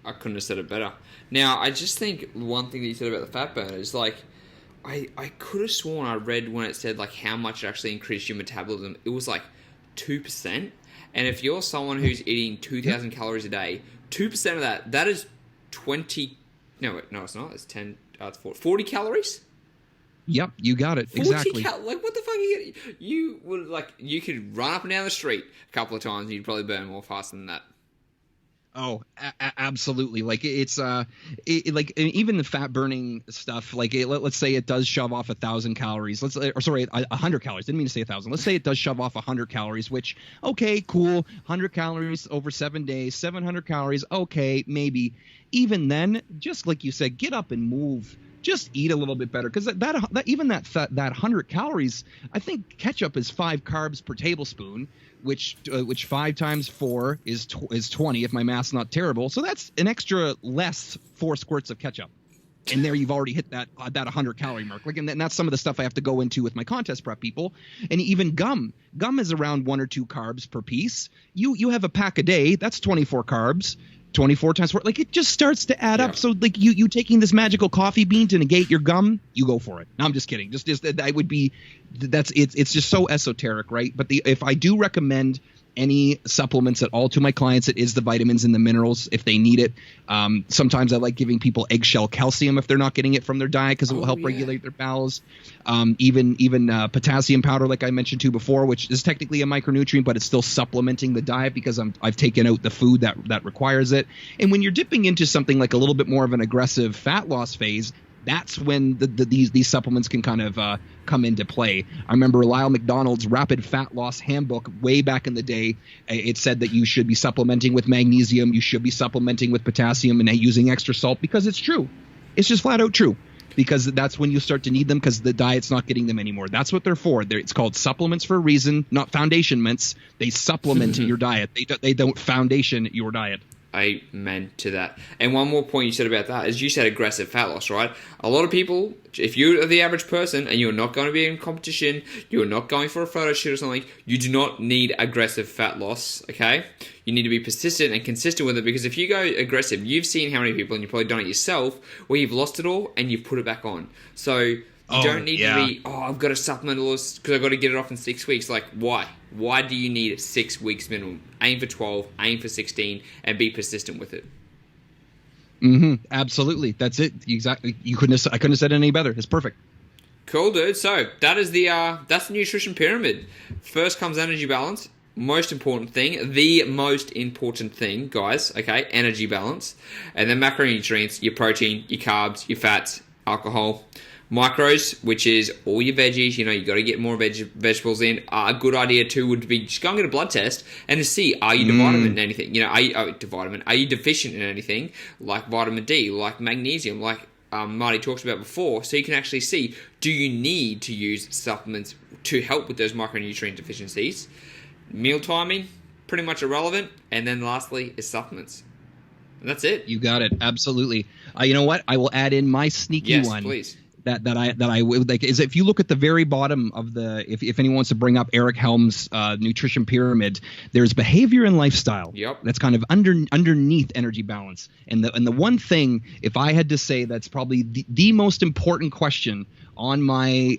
I couldn't have said it better. Now, I just think one thing that you said about the fat burner is like, I could have sworn I read when it said like how much it actually increased your metabolism. It was like 2%. And if you're someone who's eating 2,000 calories a day, 2% of that is 20. No, it's not. It's 10. It's 40 calories. Yep, you got it. 40 Exactly. Like, what the fuck are you getting? You would you could run up and down the street a couple of times and you'd probably burn more faster than that. Oh, absolutely. Like it's like even the fat burning stuff. Like let's say it does shove off 1,000 calories. 100 calories. Didn't mean to say 1,000. Let's say it does shove off 100 calories. Which okay, cool. 100 calories over 7 days. 700 calories. Okay, maybe. Even then, just like you said, get up and move. Just eat a little bit better, because that 100 calories, I think ketchup is 5 carbs per tablespoon, which 5 times 4 is 20 if my math's not terrible. So that's an extra less 4 squirts of ketchup. And there you've already hit that 100 calorie mark. Like, and that's some of the stuff I have to go into with my contest prep people. And even gum is around 1 or 2 carbs per piece. You have a pack a day, that's 24 carbs. 24 times 4, like it just starts to add up. So like you taking this magical coffee bean to negate your gum, you go for it. No, I'm just kidding. Just that would be, it's just so esoteric, right? But if I do recommend any supplements at all to my clients, it is the vitamins and the minerals if they need it. Sometimes I like giving people eggshell calcium if they're not getting it from their diet, because it will help regulate their bowels. Even potassium powder, like I mentioned to before, which is technically a micronutrient, but it's still supplementing the diet because I've taken out the food that requires it. And when you're dipping into something like a little bit more of an aggressive fat loss phase, that's when these supplements can kind of come into play. I remember Lyle McDonald's Rapid Fat Loss Handbook way back in the day. It said that you should be supplementing with magnesium, you should be supplementing with potassium, and using extra salt, because it's true. It's just flat out true. Because that's when you start to need them, because the diet's not getting them anymore. That's what they're for. It's called supplements for a reason, not foundation mints. They supplement your diet. They don't foundation your diet. Amen to that. And one more point you said about that is you said aggressive fat loss, right? A lot of people, if you're the average person and you're not going to be in competition, you're not going for a photo shoot or something, you do not need aggressive fat loss, okay? You need to be persistent and consistent with it, because if you go aggressive, you've seen how many people, and you've probably done it yourself, where you've lost it all and you've put it back on. So you don't need to be, I've got to supplement all this because I've got to get it off in 6 weeks. Like, why? Why do you need 6 weeks minimum? Aim for 12, aim for 16, and be persistent with it. Absolutely. That's it. Exactly. I couldn't have said it any better. It's perfect. Cool, dude. So that is that's the nutrition pyramid. First comes energy balance. Most important thing, the most important thing, guys, okay, energy balance. And then macronutrients, your protein, your carbs, your fats, alcohol. Macros, which is all your veggies, you got to get more vegetables in. A good idea too would be just go and get a blood test and to see, are you deficient in anything? Are you deficient in anything like vitamin D, like magnesium, like Marty talks about before, so you can actually see, do you need to use supplements to help with those micronutrient deficiencies? Meal timing, pretty much irrelevant. And then lastly is supplements. And that's it. You got it. Absolutely. You know what? I will add in my sneaky one. Yes, please. That I would like is, if you look at the very bottom of if anyone wants to bring up Eric Helm's nutrition pyramid, there's behavior and lifestyle. Yep. That's kind of underneath energy balance. And the one thing, if I had to say, that's probably the most important question on my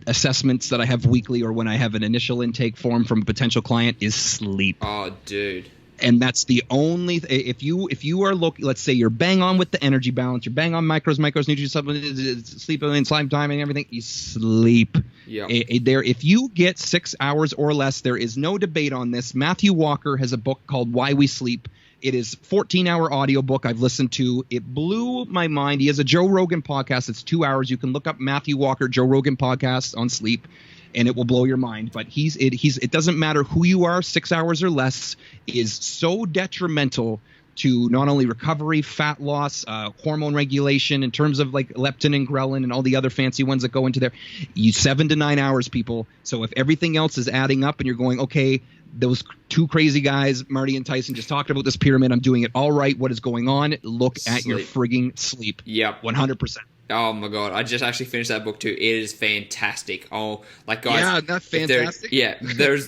assessments that I have weekly, or when I have an initial intake form from a potential client, is sleep. Oh, dude. And that's the only if you are looking, let's say you're bang on with the energy balance, you're bang on macros, nutrients, supplements, sleep and slime time and everything, you sleep. Yeah. If you get 6 hours or less, there is no debate on this. Matthew Walker has a book called Why We Sleep. It is 14-hour audiobook I've listened to. It blew my mind. He has a Joe Rogan podcast. It's 2 hours. You can look up Matthew Walker, Joe Rogan podcast on sleep, and it will blow your mind. But it doesn't matter who you are, 6 hours or less is so detrimental to not only recovery, fat loss, hormone regulation in terms of like leptin and ghrelin and all the other fancy ones that go into there. 7 to 9 hours, people. So if everything else is adding up and you're going, okay, those two crazy guys, Marty and Tyson, just talked about this pyramid. I'm doing it all right. What is going on? Look at your frigging sleep. Yep. 100%. Oh my god! I just actually finished that book too. It is fantastic. Oh, like guys, yeah, that's fantastic.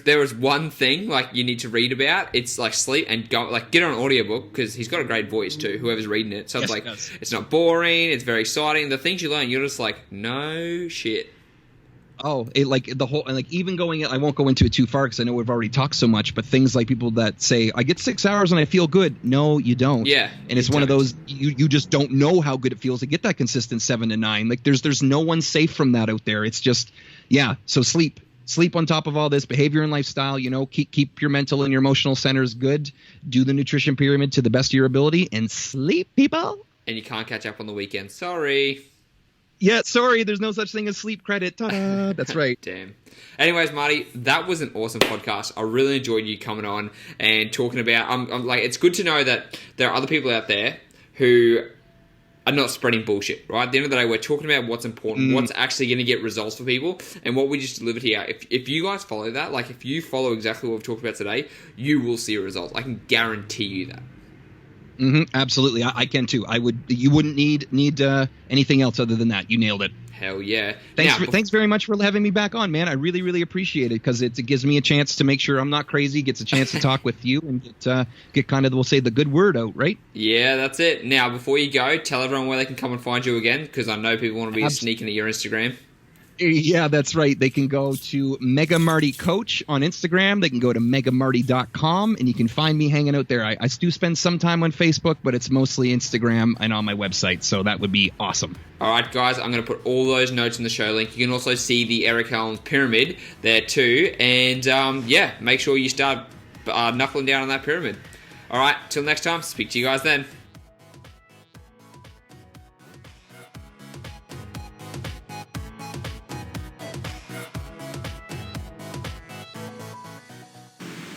There was one thing like you need to read about. It's like sleep and go like get on an audiobook because he's got a great voice too. Whoever's reading it, so it's like it's not boring. It's very exciting. The things you learn, you're just like no shit. Oh, it like the whole, and like even going, I won't go into it too far because I know we've already talked so much, but things like people that say, I get 6 hours and I feel good. No, you don't. Yeah. And it's one of those, you just don't know how good it feels to get that consistent 7 to 9. Like there's no one safe from that out there. It's just, yeah. So sleep on top of all this, behavior and lifestyle, keep your mental and your emotional centers good. Do the nutrition pyramid to the best of your ability and sleep, people. And you can't catch up on the weekend. Sorry. Yeah, sorry, there's no such thing as sleep credit. Ta-da! That's right. Damn. Anyways, Marty, that was an awesome podcast. I really enjoyed you coming on and talking about. I'm like, it's good to know that there are other people out there who are not spreading bullshit. Right? At the end of the day, we're talking about what's important, what's actually going to get results for people, and what we just delivered here. If you guys follow that, like if you follow exactly what we've talked about today, you will see a result. I can guarantee you that. Absolutely, I can too. You wouldn't need anything else other than that. You nailed it. Hell yeah! Thanks very much for having me back on, man. I really, really appreciate it because it gives me a chance to make sure I'm not crazy. Gets a chance to talk with you and get kind of, we'll say, the good word out, right? Yeah, that's it. Now, before you go, tell everyone where they can come and find you again because I know people want to be sneaking at your Instagram. Yeah, that's right. They can go to Mega Marty Coach on Instagram. They can go to megamarty.com, and you can find me hanging out there. I do spend some time on Facebook, but it's mostly Instagram and on my website, so that would be awesome. All right, guys, I'm going to put all those notes in the show link. You can also see the Eric Allen's pyramid there too, and make sure you start knuckling down on that pyramid. All right, till next time, speak to you guys then.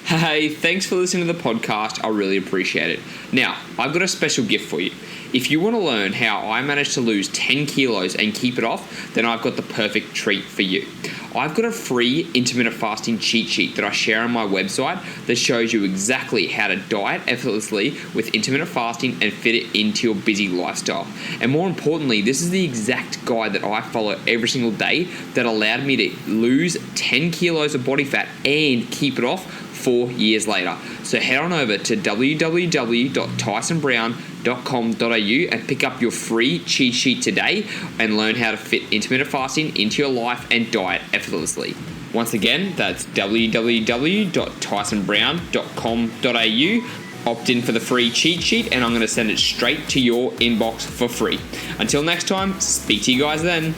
Hey, thanks for listening to the podcast. I really appreciate it. Now, I've got a special gift for you. If you want to learn how I managed to lose 10 kilos and keep it off, then I've got the perfect treat for you. I've got a free intermittent fasting cheat sheet that I share on my website that shows you exactly how to diet effortlessly with intermittent fasting and fit it into your busy lifestyle. And more importantly, this is the exact guide that I follow every single day that allowed me to lose 10 kilos of body fat and keep it off 4 years later. So head on over to www.tysonbrown.com.au and pick up your free cheat sheet today and learn how to fit intermittent fasting into your life and diet effortlessly. Once again, that's www.tysonbrown.com.au. Opt in for the free cheat sheet and I'm going to send it straight to your inbox for free. Until next time, speak to you guys then.